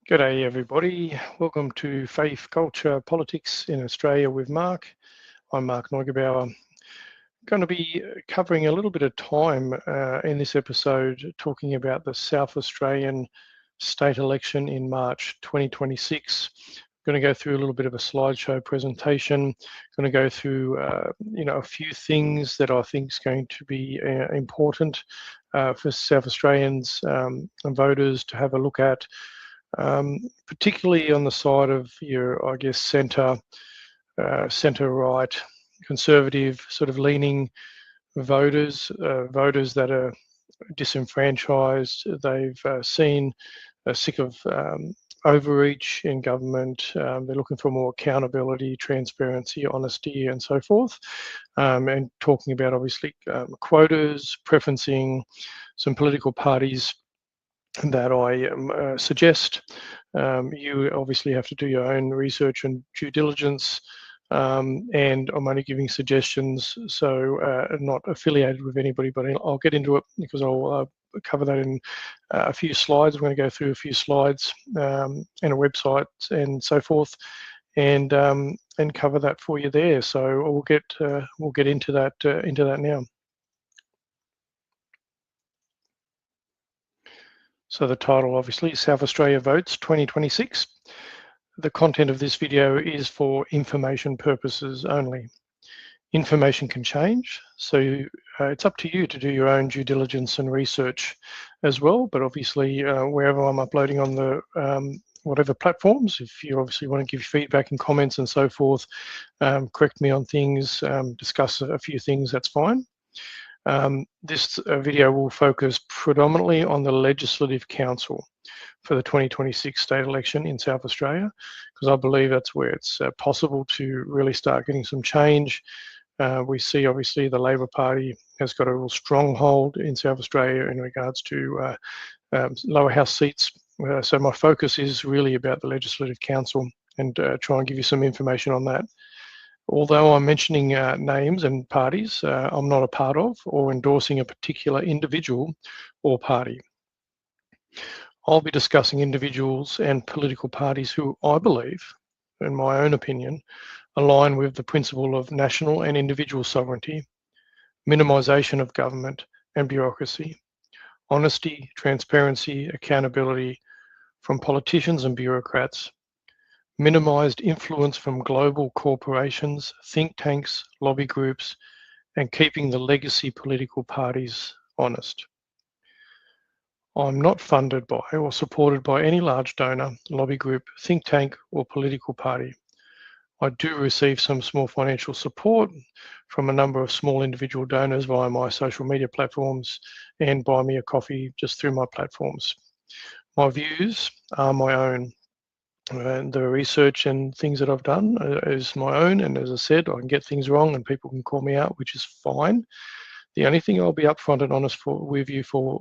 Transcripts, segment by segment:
G'day everybody, welcome to Faith, Culture, Politics in Australia with Mark. I'm Mark Neugebauer. Going to be covering a little bit of time in this episode talking about the South Australian state election in March 2026. Going to go through a little bit of a slideshow presentation. Going to go through a few things that I think is going to be important for South Australians and voters to have a look at. Particularly on the side of your, I guess, centre right, conservative sort of leaning voters, voters that are disenfranchised. They've seen sick of overreach in government. They're looking for more accountability, transparency, honesty, and so forth. And talking about obviously quotas, preferencing some political parties that I suggest. You obviously have to do your own research and due diligence, and I'm only giving suggestions, so not affiliated with anybody, but I'll get into it because I'll cover that in a few slides. I'm going to go through a few slides and a website and so forth, and cover that for you there. So we'll get into that now. So the title, obviously, South Australia Votes 2026. The content of this video is for information purposes only. Information can change, so it's up to you to do your own due diligence and research as well. But obviously, wherever I'm uploading on the whatever platforms, if you obviously want to give feedback and comments and so forth, correct me on things, discuss a few things, that's fine. This video will focus predominantly on the Legislative Council for the 2026 state election in South Australia, because I believe that's where it's possible to really start getting some change. We see obviously the Labor Party has got a real stronghold in South Australia in regards to lower house seats. So my focus is really about the Legislative Council and try and give you some information on that. Although I'm mentioning names and parties I'm not a part of or endorsing a particular individual or party. I'll be discussing individuals and political parties who I believe, in my own opinion, align with the principle of national and individual sovereignty, minimisation of government and bureaucracy, honesty, transparency, accountability from politicians and bureaucrats, minimised influence from global corporations, think tanks, lobby groups, and keeping the legacy political parties honest. I'm not funded by or supported by any large donor, lobby group, think tank, or political party. I do receive some small financial support from a number of small individual donors via my social media platforms and buy me a coffee just through my platforms. My views are my own. And the research and things that I've done is my own, and as I said, I can get things wrong and people can call me out, which is fine. The only thing I'll be upfront and honest with you for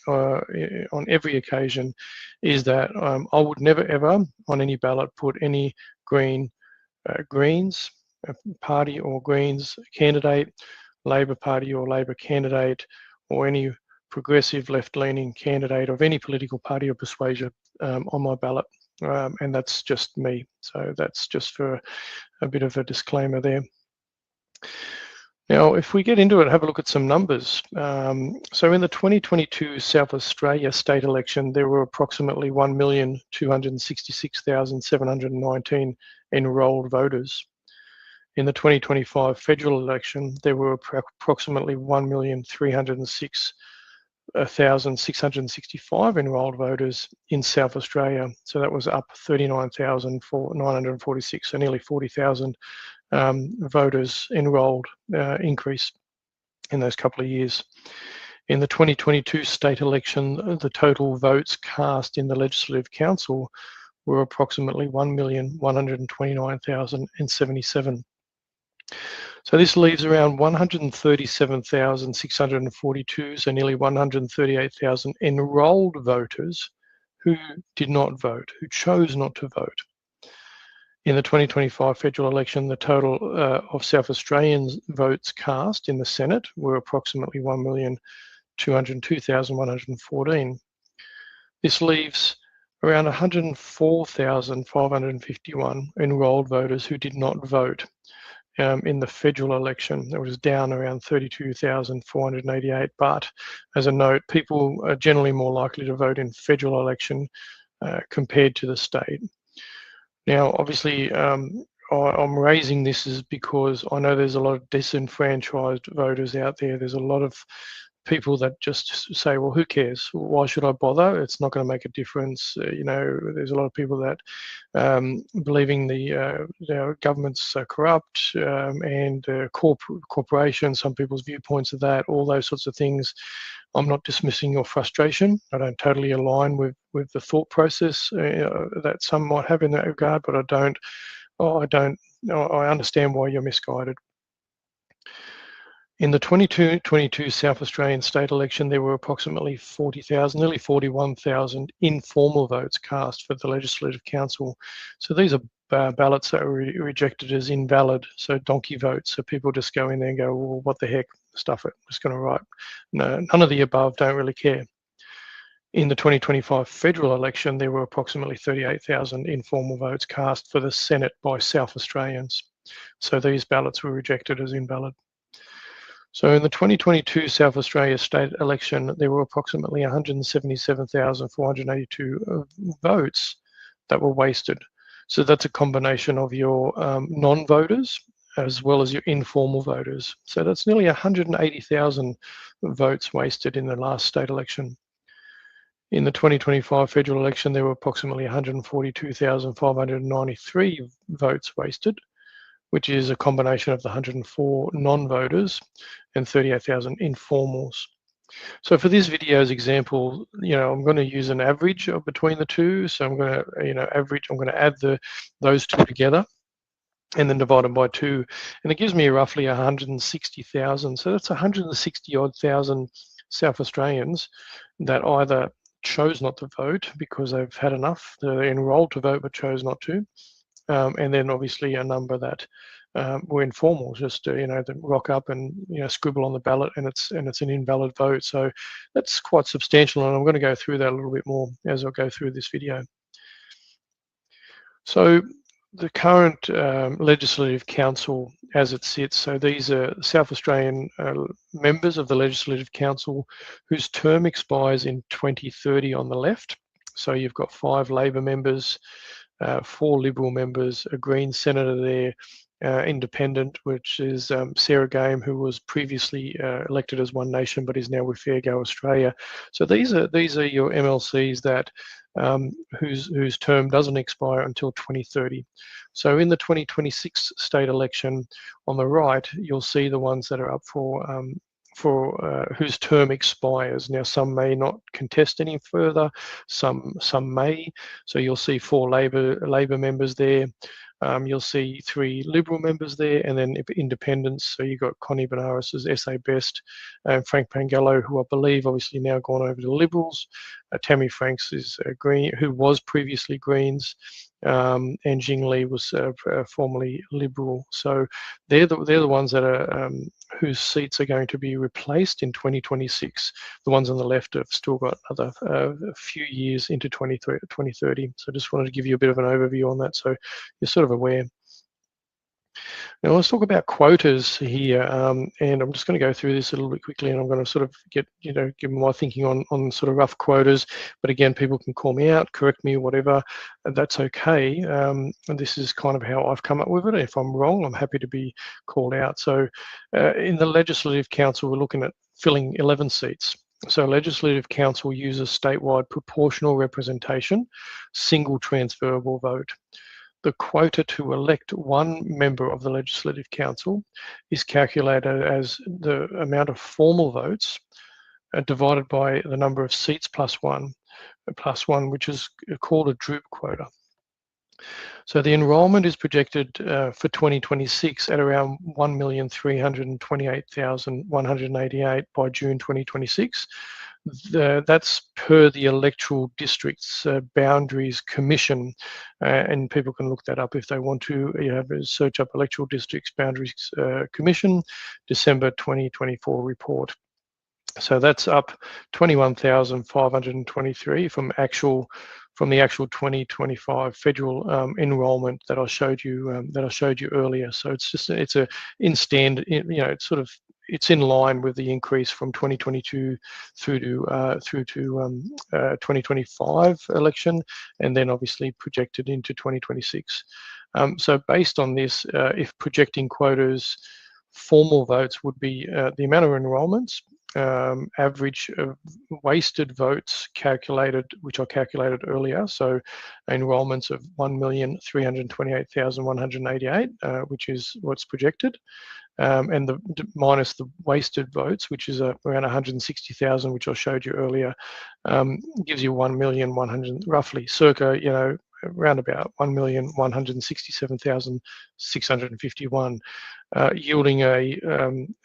on every occasion is that I would never ever on any ballot put any Greens party or Greens candidate, Labor Party or Labor candidate, or any progressive left-leaning candidate of any political party or persuasion on my ballot. And that's just me. So that's just for a bit of a disclaimer there. Now, if we get into it, have a look at some numbers. So in the 2022 South Australia state election, there were approximately 1,266,719 enrolled voters. In the 2025 federal election, there were approximately 1,306,665 enrolled voters in South Australia. So that was up 39,946, so nearly 40,000 voters enrolled increase in those couple of years. In the 2022 state election, the total votes cast in the Legislative Council were approximately 1,129,077. So this leaves around 137,642, so nearly 138,000 enrolled voters who did not vote, who chose not to vote. In the 2025 federal election, the total of South Australians votes cast in the Senate were approximately 1,202,114. This leaves around 104,551 enrolled voters who did not vote in the federal election. It was down around 32,488. But as a note, people are generally more likely to vote in federal election compared to the state. Now, obviously, I'm raising this is because I know there's a lot of disenfranchised voters out there. There's a lot of people that just say, well, who cares? Why should I bother? It's not going to make a difference. You know, there's a lot of people that believing the governments are corrupt and corporations, some people's viewpoints of that, all those sorts of things. I'm not dismissing your frustration. I don't totally align with the thought process that some might have in that regard, but I understand why you're misguided. In the 2022 South Australian state election, there were approximately 40,000, nearly 41,000 informal votes cast for the Legislative Council. So these are ballots that were rejected as invalid, so donkey votes. So people just go in there and go, well, what the heck, stuff it, I'm just going to write. No, none of the above, don't really care. In the 2025 federal election, there were approximately 38,000 informal votes cast for the Senate by South Australians. So these ballots were rejected as invalid. So in the 2022 South Australia state election, there were approximately 177,482 votes that were wasted. So that's a combination of your non-voters as well as your informal voters. So that's nearly 180,000 votes wasted in the last state election. In the 2025 federal election, there were approximately 142,593 votes wasted, which is a combination of the 104 non-voters and 38,000 informals. So for this video's example, I'm going to use an average between the two. So I'm going to, I'm going to add those two together and then divide them by 2. And it gives me roughly 160,000. So that's 160 odd thousand South Australians that either chose not to vote because they've had enough, they're enrolled to vote but chose not to. And then obviously a number that were informal, just that rock up and scribble on the ballot, and it's an invalid vote. So that's quite substantial, and I'm going to go through that a little bit more as I go through this video. So the current Legislative Council as it sits, so these are South Australian members of the Legislative Council whose term expires in 2030 on the left. So you've got 5 Labor members, 4 Liberal members, a Green senator there, independent, which is Sarah Game, who was previously elected as One Nation, but is now with Fair Go Australia. So these are your MLCs that whose term doesn't expire until 2030. So in the 2026 state election, on the right, you'll see the ones that are up for whose term expires. Now, some may not contest any further, some may. So you'll see 4 Labor members there. You'll see 3 Liberal members there, and then independents. So you've got Connie Benares as SA Best, and Frank Pangello, who I believe obviously now gone over to the Liberals. Tammy Franks is Green, who was previously Greens, and Jing Li was formerly Liberal. So they're the ones that are whose seats are going to be replaced in 2026. The ones on the left have still got another few years into 2030. So I just wanted to give you a bit of an overview on that, so you're sort of aware. Now let's talk about quotas here, and I'm just going to go through this a little bit quickly, and I'm going to sort of give my thinking on sort of rough quotas. But again, people can call me out, correct me, whatever. That's okay. And this is kind of how I've come up with it. If I'm wrong, I'm happy to be called out. So in the Legislative Council, we're looking at filling 11 seats. So Legislative Council uses statewide proportional representation, single transferable vote. The quota to elect 1 member of the Legislative Council is calculated as the amount of formal votes divided by the number of seats plus one, which is called a droop quota. So the enrolment is projected for 2026 at around 1,328,188 by June 2026. That's per the Electoral Districts Boundaries Commission, and people can look that up if they want to. You have a search up Electoral Districts Boundaries Commission, December 2024 report. So that's up 21,523 from actual from the actual 2025 federal enrolment that I showed you earlier. So it's a in stand, it's sort of, it's in line with the increase from 2022 through to 2025 election, and then obviously projected into 2026. So based on this, if projecting quotas, formal votes would be the amount of enrolments, average wasted votes calculated, which I calculated earlier. So enrolments of 1,328,188, which is what's projected. And minus the wasted votes, which is around 160,000, which I showed you earlier, gives you 1,100,000, roughly, circa, around about 1,167,651, yielding a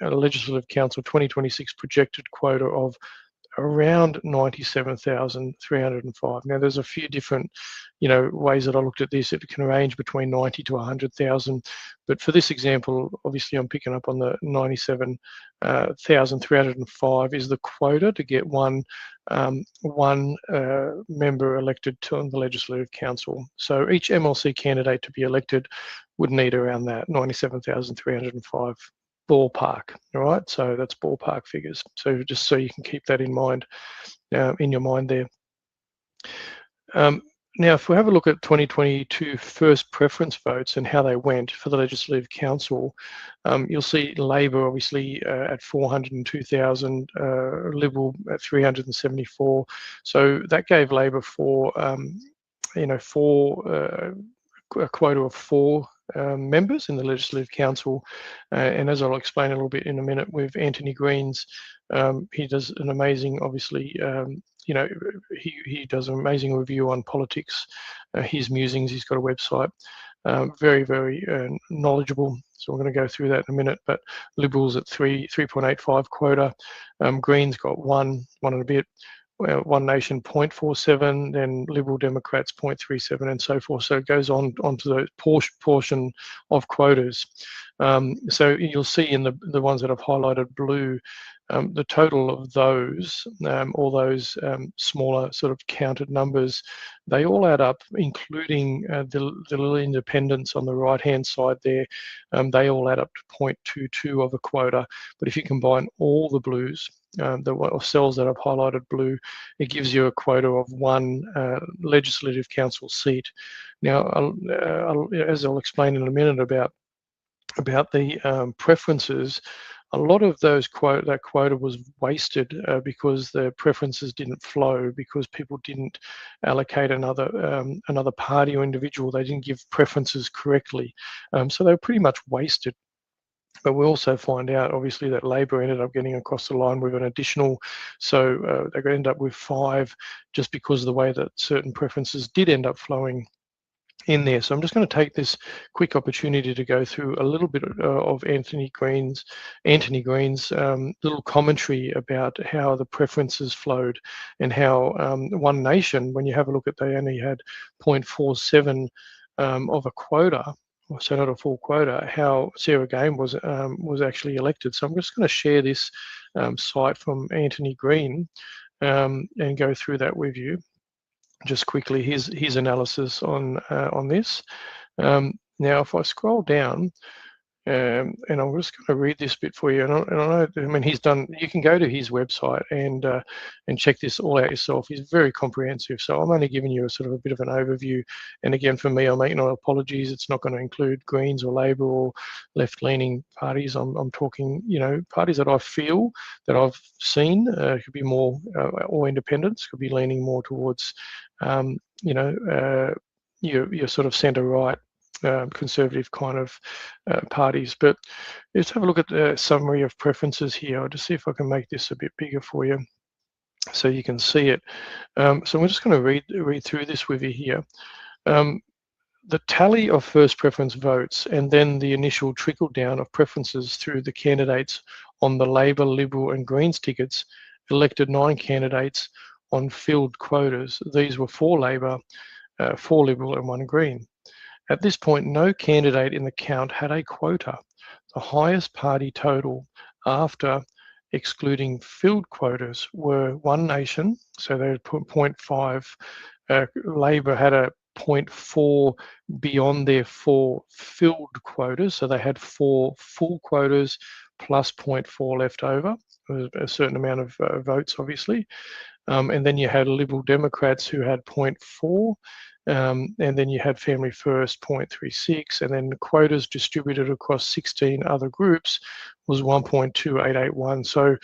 Legislative Council 2026 projected quota of around 97,305. Now, there's a few different, ways that I looked at this. It can range between 90 to 100,000, but for this example, obviously, I'm picking up on the 97,305 is the quota to get one member elected to the Legislative Council. So each MLC candidate to be elected would need around that 97,305. Ballpark, all right? So that's ballpark figures. So just so you can keep that in mind, in your mind there. Now, if we have a look at 2022 first preference votes and how they went for the Legislative Council, you'll see Labor obviously at 402,000, Liberal at 374. So that gave Labor a quota of 4 members in the Legislative Council, and as I'll explain a little bit in a minute with Anthony Green's, he does an amazing, obviously, he does an amazing review on politics, his musings. He's got a website, very, very knowledgeable. So I'm going to go through that in a minute. But Liberals at 3.85 quota, Greens got one and a bit. One Nation 0.47, then Liberal Democrats 0.37, and so forth. So it goes on to the portion of quotas. So you'll see in the ones that I've highlighted blue, the total of those, all those smaller sort of counted numbers, they all add up, including the little independents on the right-hand side there. They all add up to 0.22 of a quota. But if you combine all the blues, the cells that I've highlighted blue, it gives you a quota of 1 Legislative Council seat. Now, as I'll explain in a minute about the preferences, a lot of that quota was wasted because the preferences didn't flow, because people didn't allocate another party or individual. They didn't give preferences correctly, so they were pretty much wasted. But we also find out, obviously, that Labor ended up getting across the line with an additional, so they ended up with 5 just because of the way that certain preferences did end up flowing in there. So I'm just going to take this quick opportunity to go through a little bit of Anthony Green's little commentary about how the preferences flowed, and how One Nation, when you have a look at, they only had 0.47 of a quota, so not a full quota, how Sarah Game was actually elected. So I'm just going to share this site from Anthony Green and go through that with you. Just quickly, his analysis on this. Now, if I scroll down, and I'm just going to read this bit for you. And I know, I mean, he's done. You can go to his website and check this all out yourself. He's very comprehensive. So I'm only giving you a sort of a bit of an overview. And again, for me, I'm making no apologies. It's not going to include Greens or Labor or left-leaning parties. I'm talking, parties that I feel that I've seen could be more, or independents could be leaning more towards, your sort of centre-right. Conservative kind of parties. But let's have a look at the summary of preferences here. I'll just see if I can make this a bit bigger for you so you can see it. So we're just going to read through this with you here. The tally of first preference votes and then the initial trickle down of preferences through the candidates on the Labor, Liberal and Greens tickets elected 9 candidates on filled quotas. These were 4 Labor, 4 Liberal and 1 Green. At this point, no candidate in the count had a quota. The highest party total after excluding filled quotas were One Nation, so they put 0.5 Labor had a 0.4 beyond their 4 filled quotas, so they had 4 full quotas plus 0.4 left over, a certain amount of votes, obviously. And then you had Liberal Democrats who had 0.4, and then you had Family First 0.36, and then the quotas distributed across 16 other groups was 1.2881. So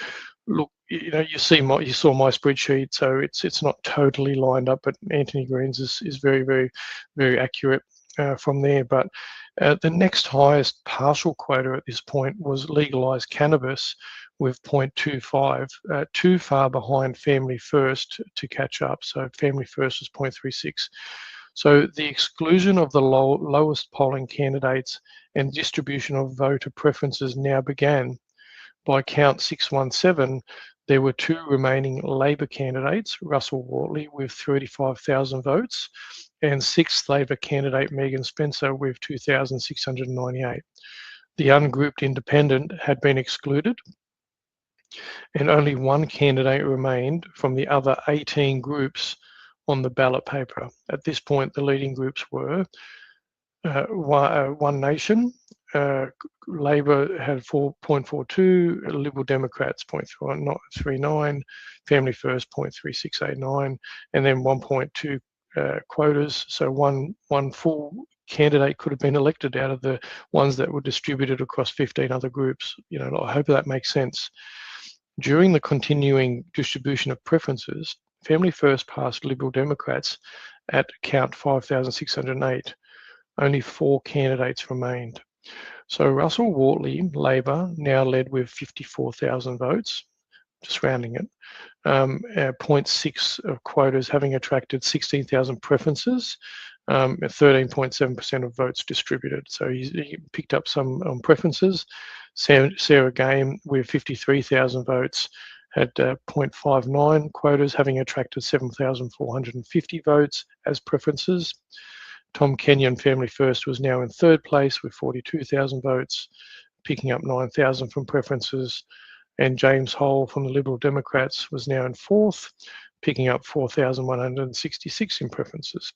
look, you saw my spreadsheet, so it's not totally lined up, but Anthony Green's is very, very, very accurate from there. But the next highest partial quota at this point was legalized cannabis with 0.25, too far behind Family First to catch up. So Family First was 0.36. So the exclusion of the lowest polling candidates and distribution of voter preferences now began. By count 617, there were 2 remaining Labor candidates, Russell Wortley with 35,000 votes, and 6th Labor candidate Megan Spencer with 2,698. The ungrouped independent had been excluded, and only 1 candidate remained from the other 18 groups on the ballot paper. At this point, the leading groups were One Nation, Labor had 4.42, Liberal Democrats 0.39, Family First 0.3689, and then 1.2 quotas. So one full candidate could have been elected out of the ones that were distributed across 15 other groups. I hope that makes sense. During the continuing distribution of preferences, Family First passed Liberal Democrats at count 5,608. Only 4 candidates remained. So Russell Wortley, Labor, now led with 54,000 votes, just rounding it. 0.6 of quotas, having attracted 16,000 preferences, 13.7% of votes distributed. So he picked up some preferences. Sarah Game, with 53,000 votes, had 0.59 quotas, having attracted 7,450 votes as preferences. Tom Kenyon, Family First, was now in 3rd place with 42,000 votes, picking up 9,000 from preferences. And James Hole from the Liberal Democrats was now in 4th, picking up 4,166 in preferences.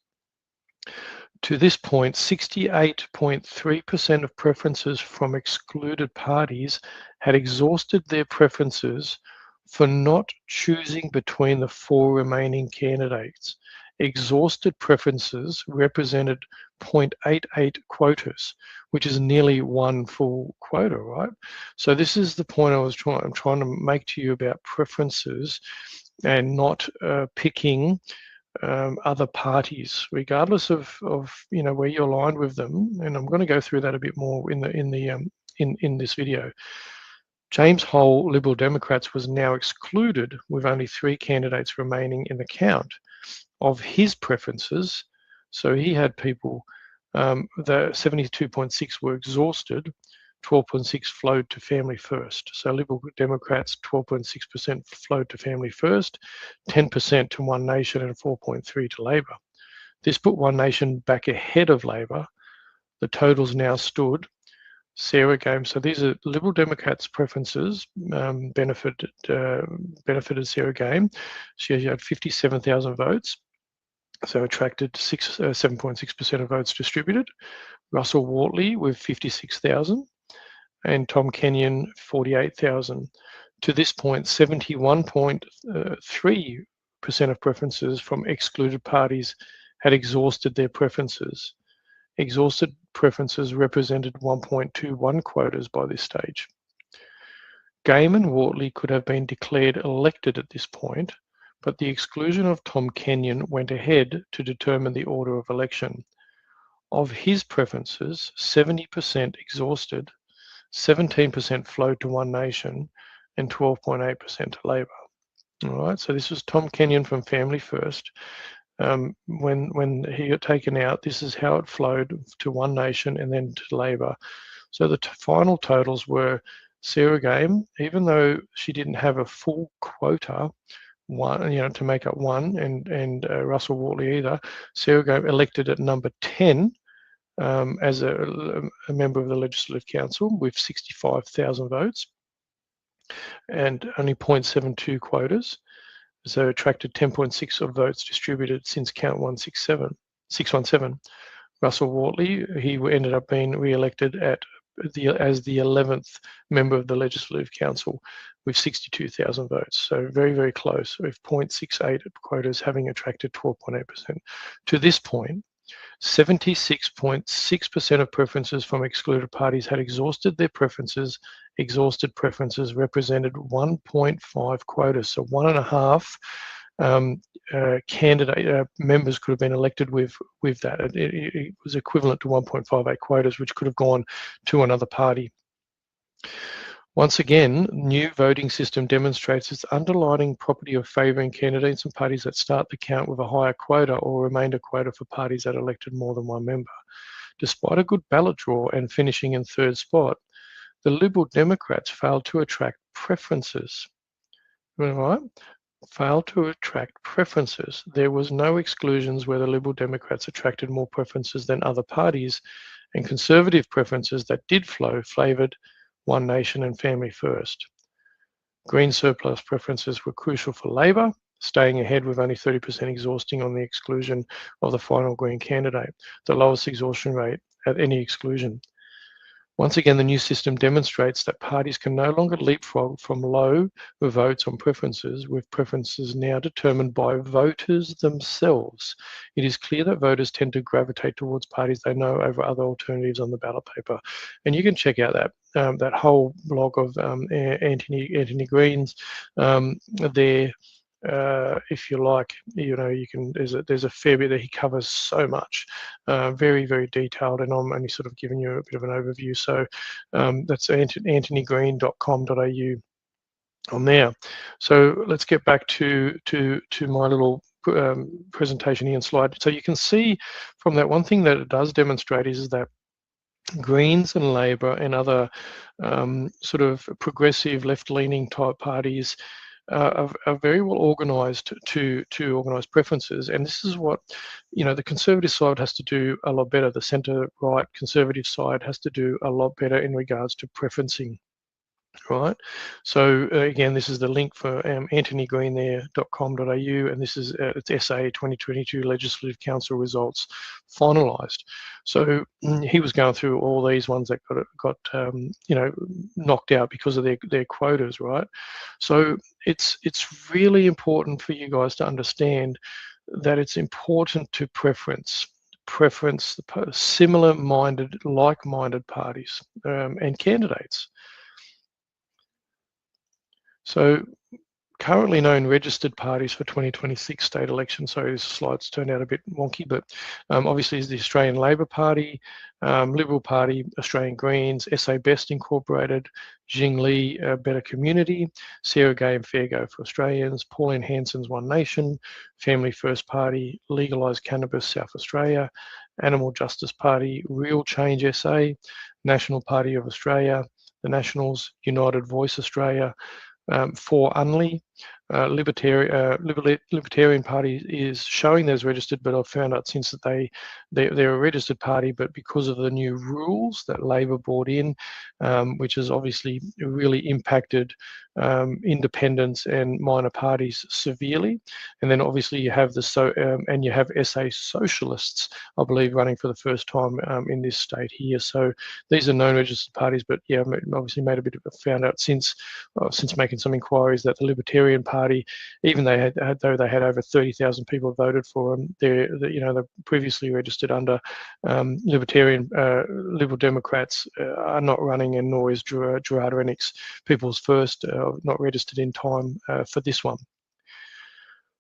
To this point, 68.3% of preferences from excluded parties had exhausted their preferences for not choosing between the 4 remaining candidates. Exhausted preferences represented 0.88 quotas, which is nearly 1 full quota, right? So this is the point I'm trying to make to you about preferences and not picking other parties, regardless of where you're aligned with them. And I'm going to go through that a bit more in this video. James Hole, Liberal Democrats, was now excluded with only 3 candidates remaining in the count of his preferences. So he had people, the 72.6 were exhausted, 12.6 flowed to Family First. So Liberal Democrats, 12.6% flowed to Family First, 10% to One Nation, and 4.3 to Labor. This put One Nation back ahead of Labor. The totals now stood. Sarah Game, so these are Liberal Democrats' preferences, benefited Sarah Game. She had 57,000 votes, so attracted 7.6% of votes distributed. Russell Wortley with 56,000, and Tom Kenyon 48,000. To this point, 71.3% of preferences from excluded parties had exhausted their preferences. Exhausted preferences represented 1.21 quotas by this stage. Game and Wortley could have been declared elected at this point, but the exclusion of Tom Kenyon went ahead to determine the order of election. Of his preferences, 70% exhausted, 17% flowed to One Nation, and 12.8% to Labor. All right, so this was Tom Kenyon from Family First. When he got taken out, this is how it flowed to One Nation and then to Labor. So the final totals were Sarah Game, even though she didn't have a full quota, to make up 1, and Russell Wortley either, Sarah Game elected at number 10 as a member of the Legislative Council with 65,000 votes and only 0.72 quotas. so attracted 10.6 of votes distributed since count 617. Russell Wortley, he ended up being re-elected as the 11th member of the Legislative Council with 62,000 votes. So very, very close, with 0.68 quotas having attracted 12.8%. To this point, 76.6% of preferences from excluded parties had exhausted their preferences. Exhausted preferences represented 1.5 quotas, so 1.5 candidate members could have been elected with that. It was equivalent to 1.58 quotas, which could have gone to another party. Once again, new voting system demonstrates its underlying property of favouring candidates and parties that start the count with a higher quota or remainder quota for parties that elected more than one member. Despite a good ballot draw and finishing in third spot, the Liberal Democrats failed to attract preferences. Right? Failed to attract preferences. There was no exclusions where the Liberal Democrats attracted more preferences than other parties, and Conservative preferences that did flow favoured One Nation and Family First. Green surplus preferences were crucial for Labor, staying ahead with only 30% exhausting on the exclusion of the final Green candidate, the lowest exhaustion rate at any exclusion. Once again, the new system demonstrates that parties can no longer leapfrog from low votes on preferences, with preferences now determined by voters themselves. It is clear that voters tend to gravitate towards parties they know over other alternatives on the ballot paper. And you can check out that whole blog of Anthony Green's there. If you like, you can. There's a fair bit that he covers so much, very, very detailed, and I'm only sort of giving you a bit of an overview. So that's anthonygreen.com.au on there. So let's get back to my little presentation here and slide. So you can see from that, one thing that it does demonstrate is that Greens and Labor and other sort of progressive left-leaning type parties are very well organised to organise preferences, and this is what the Conservative side has to do a lot better. The centre-right Conservative side has to do a lot better in regards to preferencing. Right, so again, this is the link for anthonygreen.com.au, and this is it's SA 2022 Legislative Council results finalised. So he was going through all these ones that got knocked out because of their quotas, right? So it's really important for you guys to understand that it's important to preference similar-minded, like-minded parties and candidates. So currently known registered parties for 2026 state elections. So this slide's turned out a bit wonky, but obviously is the Australian Labor Party, Liberal Party, Australian Greens, SA Best Incorporated, Jingli Better Community, Sarah Gay and Fair Go for Australians, Pauline Hanson's One Nation, Family First Party, Legalised Cannabis South Australia, Animal Justice Party, Real Change SA, National Party of Australia, the Nationals, United Voice Australia, for Unley, Libertarian Party is showing those registered, but I've found out since that they're a registered party, but because of the new rules that Labor brought in, which has obviously really impacted independents and minor parties severely. And then obviously you have and you have SA Socialists, I believe, running for the first time in this state here. So these are known registered parties, but yeah, obviously made a bit of found out since making some inquiries that the Libertarian Party, even though they had over 30,000 people voted for them, they're previously registered under Liberal Democrats are not running, and nor is Gerard Rennick's People's First not registered in time for this one.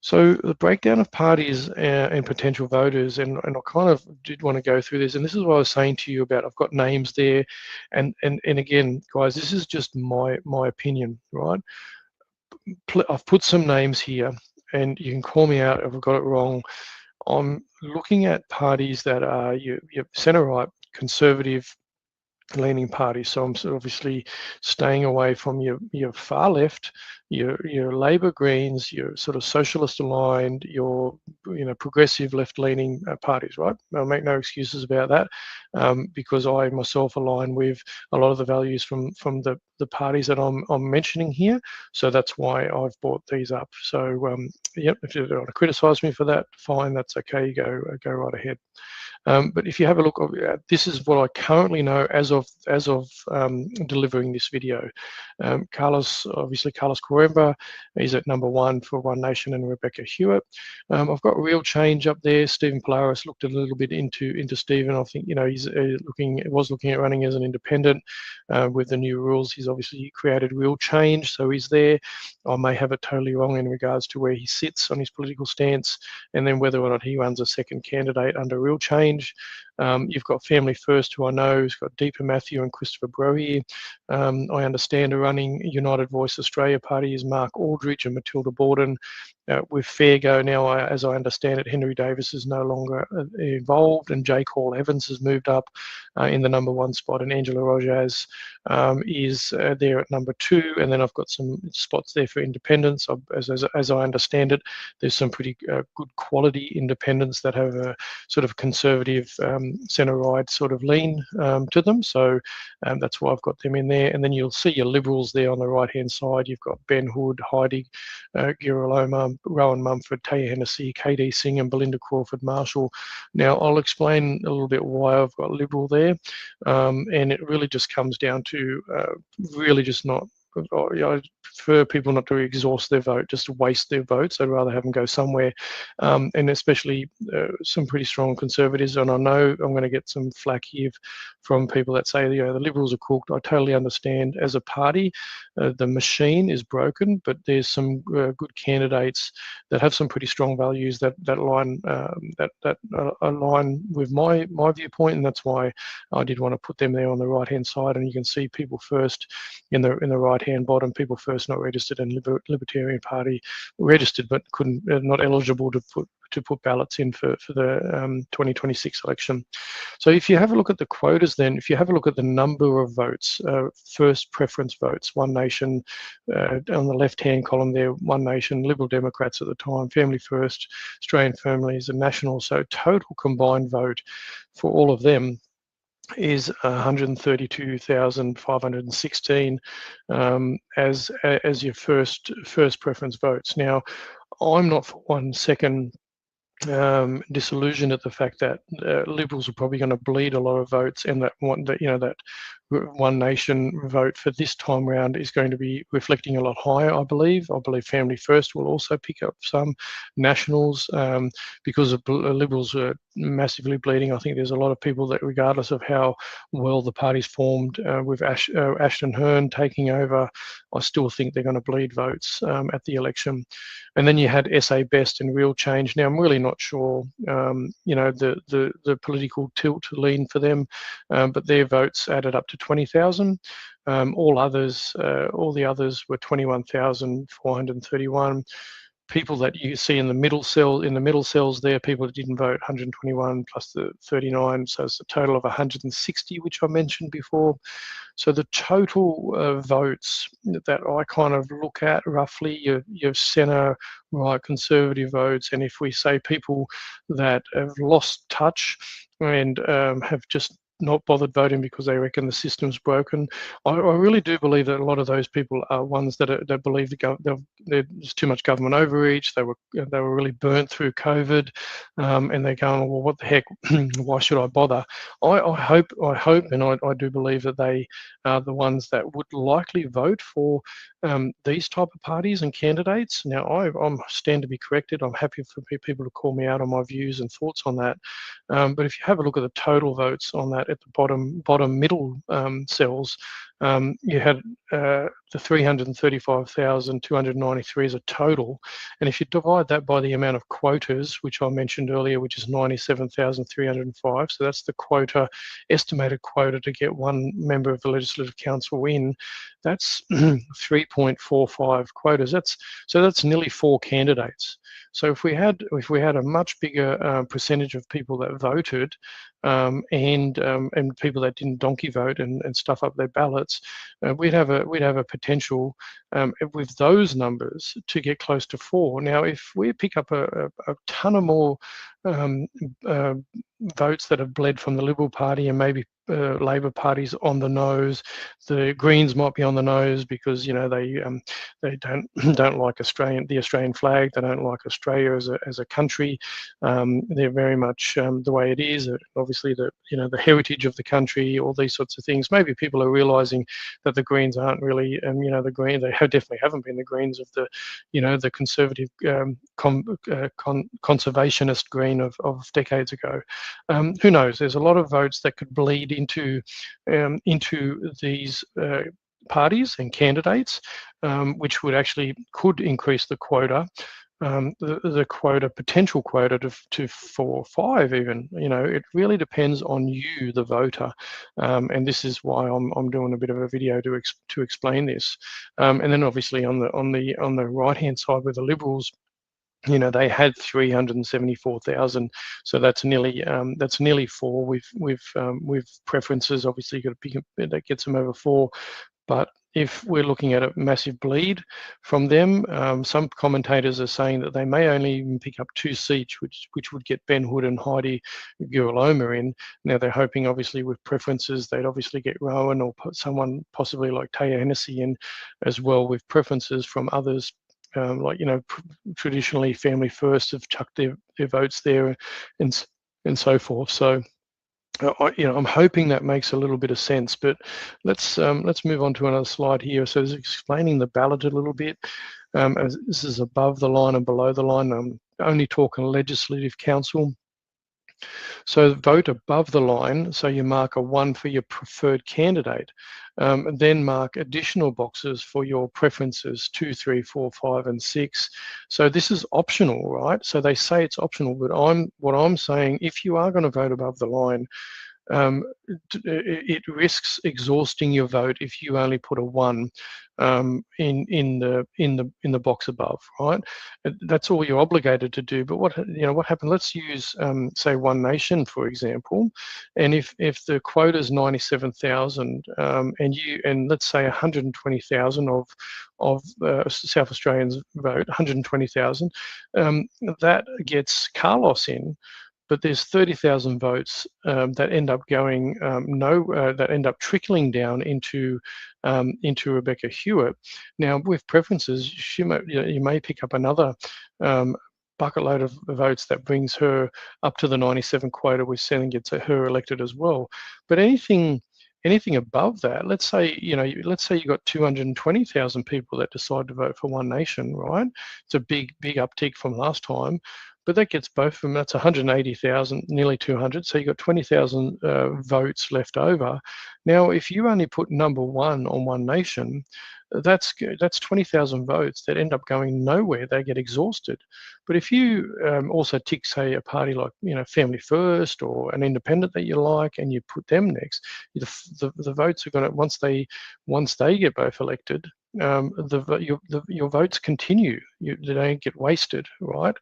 So the breakdown of parties and potential voters, and I kind of did want to go through this, and this is what I was saying to you about. I've got names there, and again, guys, this is just my opinion, right? I've put some names here, and you can call me out if I've got it wrong. I'm looking at parties that are your centre-right, Conservative, leaning parties. So I'm obviously staying away from your far left, your Labour Greens, your sort of socialist aligned, your progressive left leaning parties, right? I'll make no excuses about that, because I myself align with a lot of the values from the parties that I'm mentioning here. So that's why I've brought these up. So yep, if you want to criticise me for that, fine, that's okay. Go right ahead. But if you have a look, this is what I currently know as of delivering this video. Carlos Coimbra is at #1 for One Nation, and Rebecca Hewitt. I've got Real Change up there. Stephen Polaris looked a little bit into Stephen. I think he's was looking at running as an independent with the new rules. He's obviously created Real Change, so he's there. I may have it totally wrong in regards to where he sits on his political stance, and then whether or not he runs a second candidate under Real Change. You've got Family First, who I know has got Deepa Matthew and Christopher Brohy. I understand are running United Voice Australia Party is Mark Aldridge and Matilda Borden. With Fair Go now, as I understand it, Henry Davis is no longer involved, and Jake Hall Evans has moved up in the #1 spot, and Angela Rogers is there at #2. And then I've got some spots there for independents. As I understand it, there's some pretty good quality independents that have a sort of conservative centre-right sort of lean to them. So that's why I've got them in there. And then you'll see your Liberals there on the right-hand side. You've got Ben Hood, Heidi Girolamo, Rowan Mumford, Taya Hennessy, KD Singh, and Belinda Crawford Marshall. Now, I'll explain a little bit why I've got Liberal there. And it really just comes down to really just not I prefer people not to exhaust their vote, just to waste their votes. I'd rather have them go somewhere, and especially some pretty strong Conservatives. And I know I'm going to get some flack here from people that say, the Liberals are cooked. I totally understand. As a party, the machine is broken, but there's some good candidates that have some pretty strong values that align align with my viewpoint, and that's why I did want to put them there on the right-hand side. And you can see People First in the right-hand bottom. People First not registered, and Libertarian Party registered but not eligible to put ballots in for the 2026 election. So if you have a look at the quotas, then if you have a look at the number of votes, first preference votes, One Nation on the left-hand column there, One Nation, Liberal Democrats at the time, Family First, Australian Families, and National. So total combined vote for all of them is 132,516 as your first preference votes. Now, I'm not for 1 second disillusioned at the fact that Liberals are probably going to bleed a lot of votes, and that One Nation vote for this time round is going to be reflecting a lot higher, I believe. I believe Family First will also pick up some. Nationals, because of Liberals are massively bleeding. I think there's a lot of people that, regardless of how well the party's formed, with Ashton Hearn taking over, I still think they're going to bleed votes at the election. And then you had SA Best and Real Change. Now, I'm really not sure, the political tilt lean for them, but their votes added up to 20,000. All the others were 21,431. People that you see in the middle cells there, people that didn't vote, 121 plus the 39, so it's a total of 160, which I mentioned before. So the total votes that I kind of look at, roughly, your centre right Conservative votes, and if we say people that have lost touch and have just not bothered voting because they reckon the system's broken, I really do believe that a lot of those people are ones that believe there's too much government overreach. They were really burnt through COVID, and they're going, well, what the heck? Why should I bother? I hope, and I do believe that they are the ones that would likely vote for these type of parties and candidates. Now, I'm stand to be corrected. I'm happy for people to call me out on my views and thoughts on that. But if you have a look at the total votes on that at the bottom middle cells, you had the 335,293 as a total. And if you divide that by the amount of quotas, which I mentioned earlier, which is 97,305, so that's the estimated quota to get one member of the Legislative Council in, that's 3.45 quotas. That's nearly 4 candidates. So if we had a much bigger percentage of people that voted, and people that didn't donkey vote and stuff up their ballots, we'd have a potential with those numbers to get close to 4. Now, if we pick up a ton of more votes that have bled from the Liberal Party and maybe Labor Party's on the nose, the Greens might be on the nose because they don't like the Australian flag. They don't like Australia as a country. They're very much the way it is. Obviously, the heritage of the country, all these sorts of things. Maybe people are realising that the Greens aren't really, the Greens. They definitely haven't been the Greens of the conservative conservationist Green of decades ago. Who knows? There's a lot of votes that could bleed into these parties and candidates, which could increase the quota, the potential quota to 4 or 5 even. It really depends on you, the voter, and this is why I'm doing a bit of a video to explain this. And then obviously on the right hand side with the Liberals, they had 374,000, so that's nearly 4 with preferences. Obviously, you got to pick that gets them over 4. But if we're looking at a massive bleed from them, some commentators are saying that they may only even pick up 2 seats, which would get Ben Hood and Heidi Girolamo in. Now they're hoping, obviously, with preferences, they'd obviously get Rowan or put someone possibly like Taya Hennessy in as well with preferences from others. Traditionally Family First have chucked their votes there and so forth. So I'm hoping that makes a little bit of sense. But let's move on to another slide here. So it's explaining the ballot a little bit. As this is above the line and below the line. I'm only talking Legislative Council. So vote above the line, so you mark a 1 for your preferred candidate, then mark additional boxes for your preferences 2, 3, 4, 5, and 6. So this is optional, right? So they say it's optional, but what I'm saying, if you are going to vote above the line, it risks exhausting your vote if you only put a 1 in the box above, right? That's all you're obligated to do. But what happened? Let's use say One Nation, for example, and if the quota is 97,000, and let's say 120,000 of South Australians vote, 120,000, that gets Carlos in. But there's 30,000 votes that end up going that end up trickling down into Rebecca Hewitt. Now, with preferences, you may pick up another bucket load of votes that brings her up to the 97 quota, which then gets her elected as well. But anything above that, let's say you got 220,000 people that decide to vote for One Nation, right? It's a big uptick from last time. But that gets both of them. That's 180,000, nearly 200. So you got 20,000 votes left over. Now, if you only put number 1 on One Nation, that's 20,000 votes that end up going nowhere. They get exhausted. But if you also tick, say, a party like Family First or an independent that you like, and you put them next, the votes are going to once they get both elected, your votes continue. They don't get wasted, right?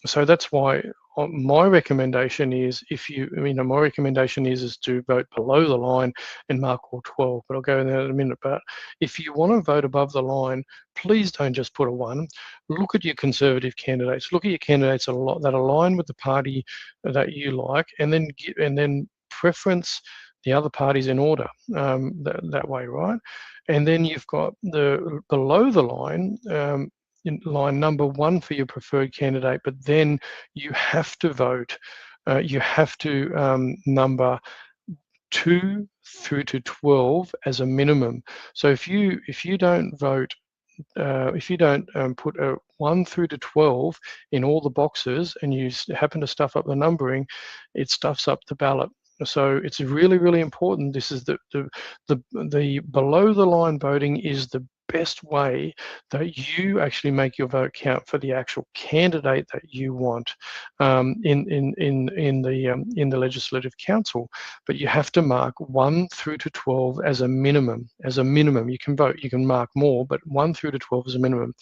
So that's why my recommendation is, my recommendation is to vote below the line and mark all 12. But I'll go into that in a minute. But if you want to vote above the line, please don't just put a 1. Look at your Conservative candidates. Look at your candidates that align with the party that you like, and then preference the other parties in order that way, right? And then you've got the below the line. In line number 1 for your preferred candidate, but then you have to vote. You have to number 2 through to 12 as a minimum. So if you don't vote, if you don't put a 1 through to 12 in all the boxes, and you happen to stuff up the numbering, it stuffs up the ballot. So it's really, really important. This is the below the line voting is the best way that you actually make your vote count for the actual candidate that you want in the Legislative Council. But you have to mark 1 through to 12 as a minimum. As a minimum, you can vote. You can mark more, but 1 through to 12 is a minimum.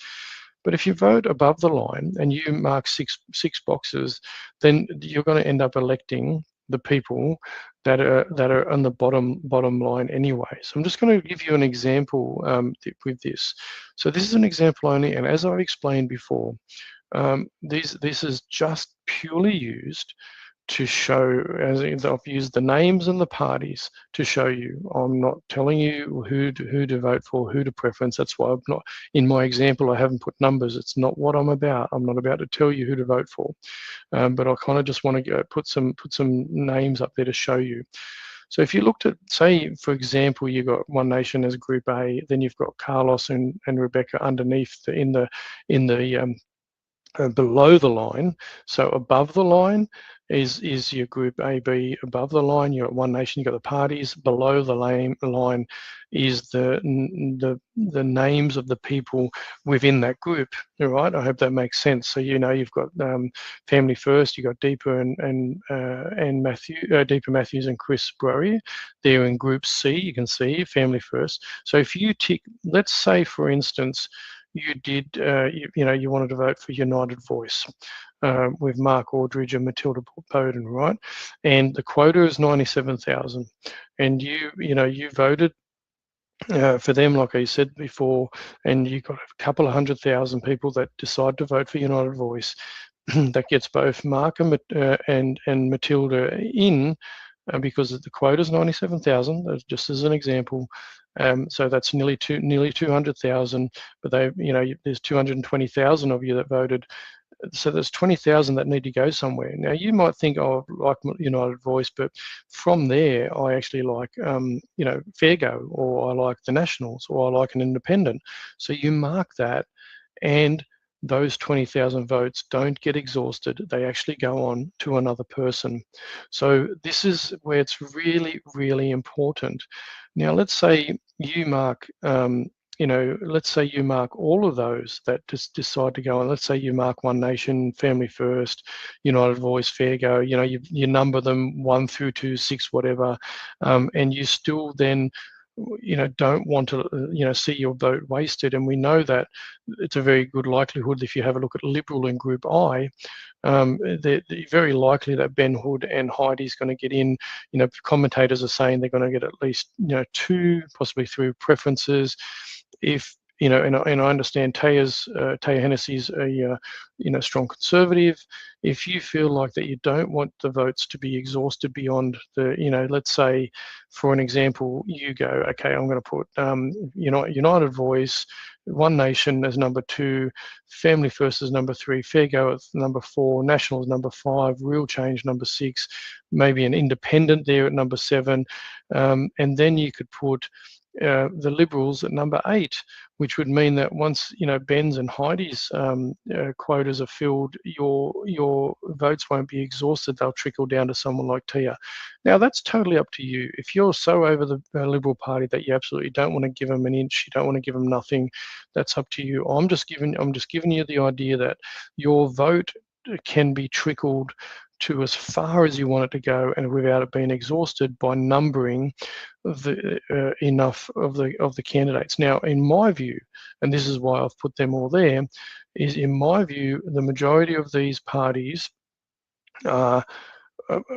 But if you vote above the line and you mark six boxes, then you're going to end up electing the people that are on the bottom line anyway. So I'm just going to give you an example with this. So this is an example only, and as I've explained before, this is just purely used to show, as I've used the names and the parties to show you. I'm not telling you who to vote for, who to preference. That's why I'm not, in my example, I haven't put numbers. It's not what I'm about. I'm not about to tell you who to vote for, but I kind of just want to put some names up there to show you. So if you looked at, say, for example, you've got One Nation as Group A, then you've got Carlos and Rebecca underneath in the below the line. So above the line is your Group A, B. Above the line, you're at One Nation, you've got the parties. Below the line is the names of the people within that group. All right, I hope that makes sense. So you know you've got Family First, you've got Deepa and Deepa Matthews and Chris Brory. They're in Group C. You can see Family First. So if you tick, let's say for instance, you did, you wanted to vote for United Voice with Mark Aldridge and Matilda Bowden, right? And the quota is 97,000, and you voted for them, like I said before, and you've got a couple of 100,000 people that decide to vote for United Voice. That gets both Mark and Matilda in. Because the quota is 97,000, just as an example. So that's nearly 200,000, but there's 220,000 of you that voted. So there's 20,000 that need to go somewhere. Now you might think, oh, I like United Voice, but from there I actually like, Fairgo, or I like the Nationals, or I like an independent. So you mark that, and those 20,000 votes don't get exhausted. They actually go on to another person. So this is where it's really, really important. Now, let's say you mark, let's say you mark all of those that just decide to go on. Let's say you mark One Nation, Family First, United Voice, Fairgo. You number them 1 through to 6, whatever, and you still then don't want to see your vote wasted. And we know that it's a very good likelihood, if you have a look at Liberal in Group I, they're very likely that Ben Hood and Heidi's going to get in. Commentators are saying they're going to get at least 2, possibly 3 preferences. If and I understand Taya Hennessy's a strong Conservative. If you feel like that you don't want the votes to be exhausted beyond the, let's say, for an example, you go, okay, I'm going to put United Voice, One Nation as number 2, Family First as number 3, Fairgo at number 4, Nationals number 5, Real Change number 6, maybe an independent there at number 7, and then you could put the Liberals at number 8, which would mean that once Ben's and Heidi's quotas are filled, your votes won't be exhausted. They'll trickle down to someone like Tia. Now that's totally up to you. If you're so over the Liberal Party that you absolutely don't want to give them an inch, you don't want to give them nothing, that's up to you. I'm just giving you the idea that your vote can be trickled to as far as you want it to go, and without it being exhausted, by numbering enough of the candidates. Now, in my view, and this is why I've put them all there, is in my view, the majority of these parties are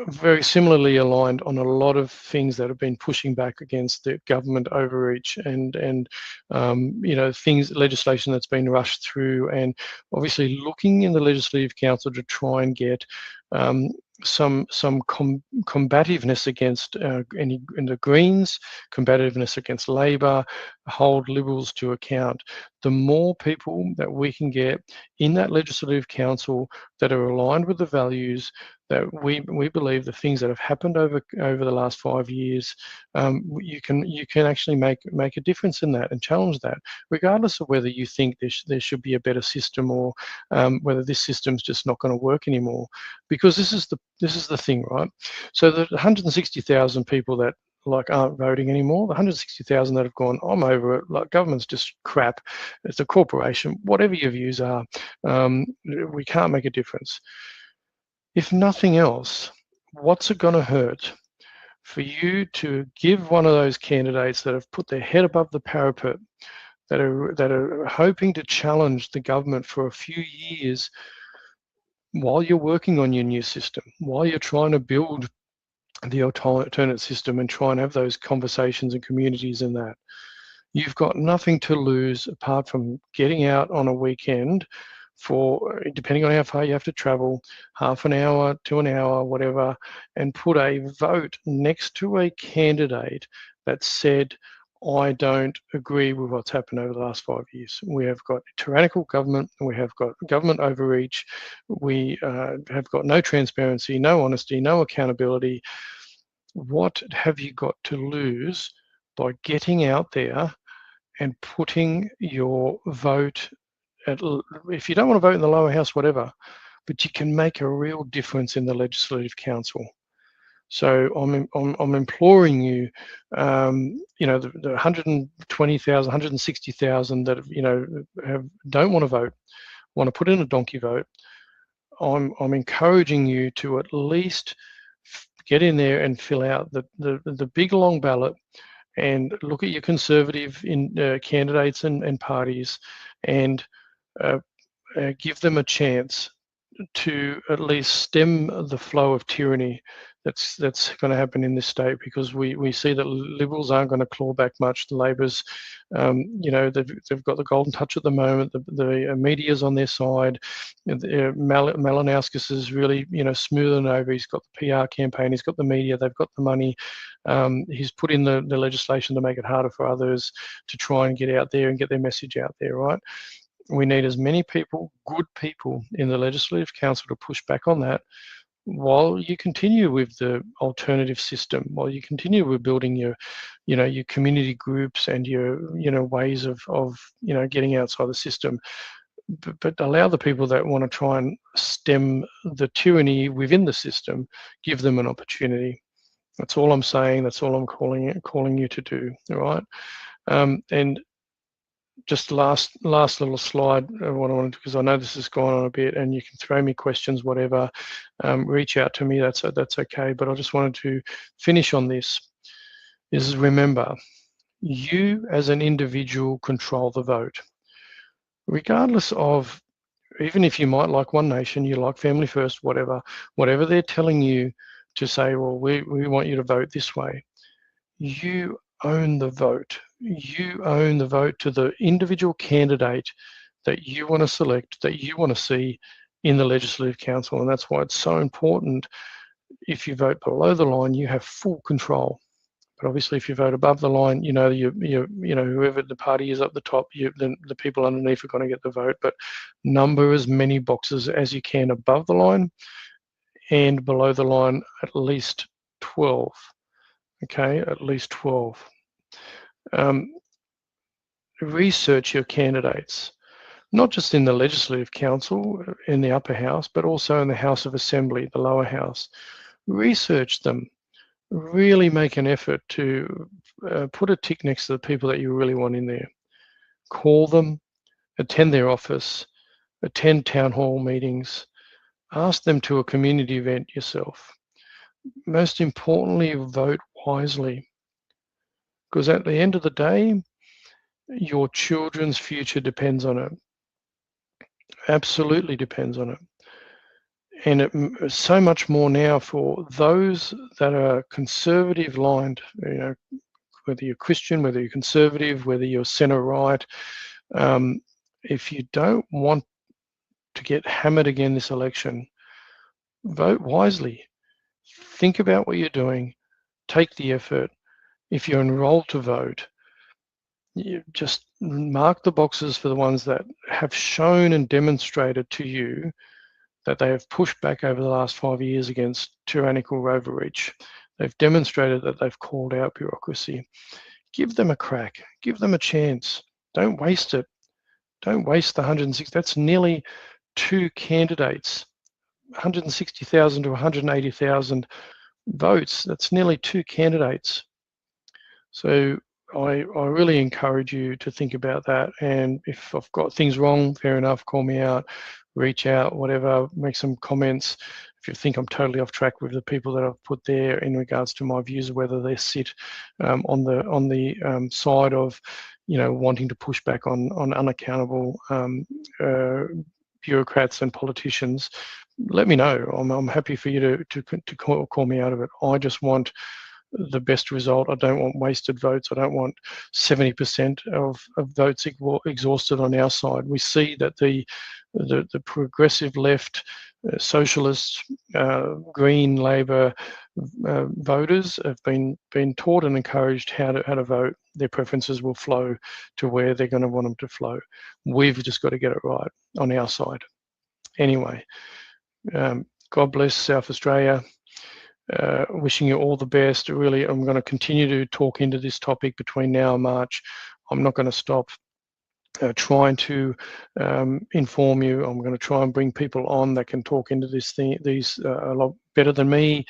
very similarly aligned on a lot of things that have been pushing back against the government overreach and legislation that's been rushed through, and obviously looking in the Legislative Council to try and get some combativeness against in the Greens, combativeness against Labor, hold Liberals to account. The more people that we can get in that Legislative Council that are aligned with the values that we believe, the things that have happened over the last 5 years, you can actually make a difference in that and challenge that, regardless of whether you think there should be a better system, or whether this system's just not going to work anymore. Because this is the thing, right? So the 160,000 people that aren't voting anymore. The 160,000 that have gone, I'm over it. Like, government's just crap. It's a corporation. Whatever your views are, we can't make a difference. If nothing else, what's it going to hurt for you to give one of those candidates that have put their head above the parapet, that are hoping to challenge the government for a few years while you're working on your new system, while you're trying to build the alternate system and try and have those conversations and communities in that? You've got nothing to lose apart from getting out on a weekend for, depending on how far you have to travel, half an hour to an hour, whatever, and put a vote next to a candidate that said, I don't agree with what's happened over the last 5 years. We have got tyrannical government, we have got government overreach, we have got no transparency, no honesty, no accountability. What have you got to lose by getting out there and putting your vote at, if you don't want to vote in the lower house, whatever, but you can make a real difference in the Legislative Council. So I'm imploring you, the 120,000, 160,000 that don't want to vote, want to put in a donkey vote. I'm encouraging you to at least get in there and fill out the big long ballot, and look at your conservative candidates and parties, and give them a chance to at least stem the flow of tyranny that's going to happen in this state, because we see that Liberals aren't going to claw back much. The Labors, they've got the golden touch at the moment. The media's on their side. Malinowskis is really, smoothing over. He's got the PR campaign. He's got the media. They've got the money. He's put in the legislation to make it harder for others to try and get out there and get their message out there, right? We need as many people, good people, in the Legislative Council to push back on that, while you continue with the alternative system, while you continue with building your community groups and your, ways of getting outside the system. But allow the people that want to try and stem the tyranny within the system, give them an opportunity. That's all I'm saying. That's all I'm calling you to do. All right. And just last little slide, what I wanted, because I know this has gone on a bit, and you can throw me questions, whatever, reach out to me, that's okay. But I just wanted to finish on this, is remember, you as an individual control the vote. Regardless of, even if you might like One Nation, you like Family First, whatever they're telling you to say, well, we want you to vote this way, you own the vote. You own the vote to the individual candidate that you want to select, that you want to see in the Legislative Council. And that's why it's so important. If you vote below the line, you have full control. But obviously, if you vote above the line, whoever the party is up the top, then the people underneath are going to get the vote. But number as many boxes as you can above the line, and below the line at least 12. Okay, at least 12. Research your candidates, not just in the Legislative Council, in the upper house, but also in the House of Assembly, the lower house. Research them. Really make an effort to put a tick next to the people that you really want in there. Call them, attend their office, attend town hall meetings, ask them to a community event yourself. Most importantly, vote wisely. Because at the end of the day, your children's future depends on it. Absolutely depends on it. And so much more now for those that are conservative lined, whether you're Christian, whether you're conservative, whether you're centre right. If you don't want to get hammered again this election, vote wisely. Think about what you're doing. Take the effort. If you're enrolled to vote, you just mark the boxes for the ones that have shown and demonstrated to you that they have pushed back over the last 5 years against tyrannical overreach. They've demonstrated that they've called out bureaucracy. Give them a crack. Give them a chance. Don't waste it. Don't waste the 160. That's nearly 2 candidates. 160,000 to 180,000 votes. That's nearly 2 candidates. So I really encourage you to think about that. And if I've got things wrong, fair enough, call me out, reach out, whatever, make some comments. If you think I'm totally off track with the people that I've put there in regards to my views, whether they sit on the side of, wanting to push back on unaccountable bureaucrats and politicians, let me know. I'm happy for you to call me out of it. I just want the best result. I don't want wasted votes. I don't want 70% of votes exhausted on our side. We see that the progressive left, socialists, Green, Labor voters have been taught and encouraged how to vote. Their preferences will flow to where they're going to want them to flow. We've just got to get it right on our side. Anyway, God bless South Australia. Wishing you all the best. Really, I'm going to continue to talk into this topic between now and March. I'm not going to stop trying to inform you. I'm going to try and bring people on that can talk into these a lot better than me.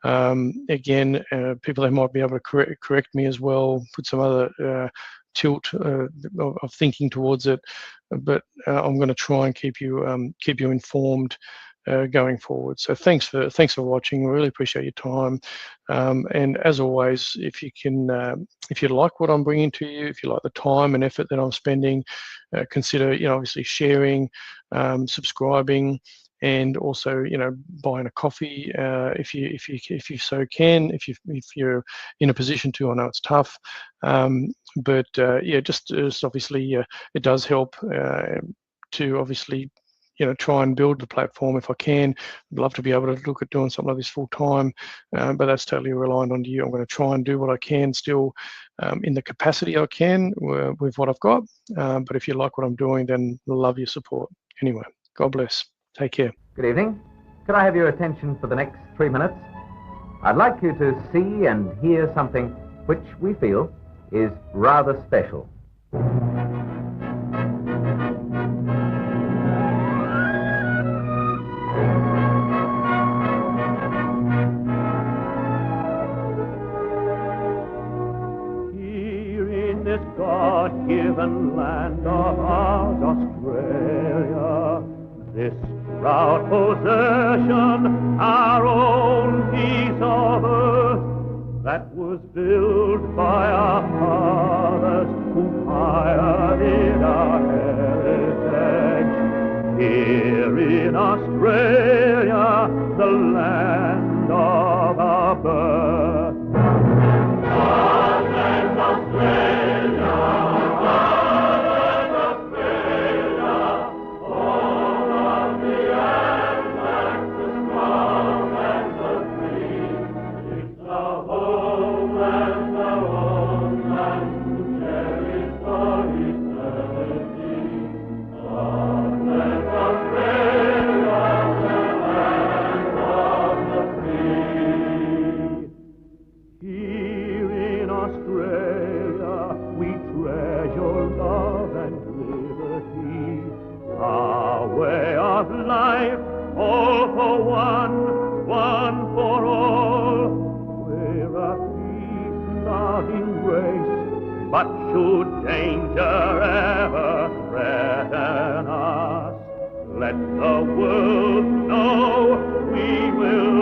Again, people that might be able to correct me as well, put some other tilt of thinking towards it. But I'm going to try and keep you informed going forward. So thanks for watching. I really appreciate your time. And as always, if you like what I'm bringing to you, if you like the time and effort that I'm spending, consider obviously sharing, subscribing, and also buying a coffee if you so can, if you're in a position to. I know it's tough, but yeah, just obviously it does help to obviously try and build the platform if I can. I'd love to be able to look at doing something like this full time, but that's totally reliant on you. I'm going to try and do what I can still in the capacity I can with what I've got. But if you like what I'm doing, then I'll love your support. Anyway, God bless. Take care. Good evening. Could I have your attention for the next 3 minutes? I'd like you to see and hear something which we feel is rather special. God-given land of ours, Australia, this proud possession, our own piece of earth, that was built by our fathers who pioneered our heritage. Here in Australia, the land of our birth. God bless Australia. But should danger ever threaten us, let the world know we will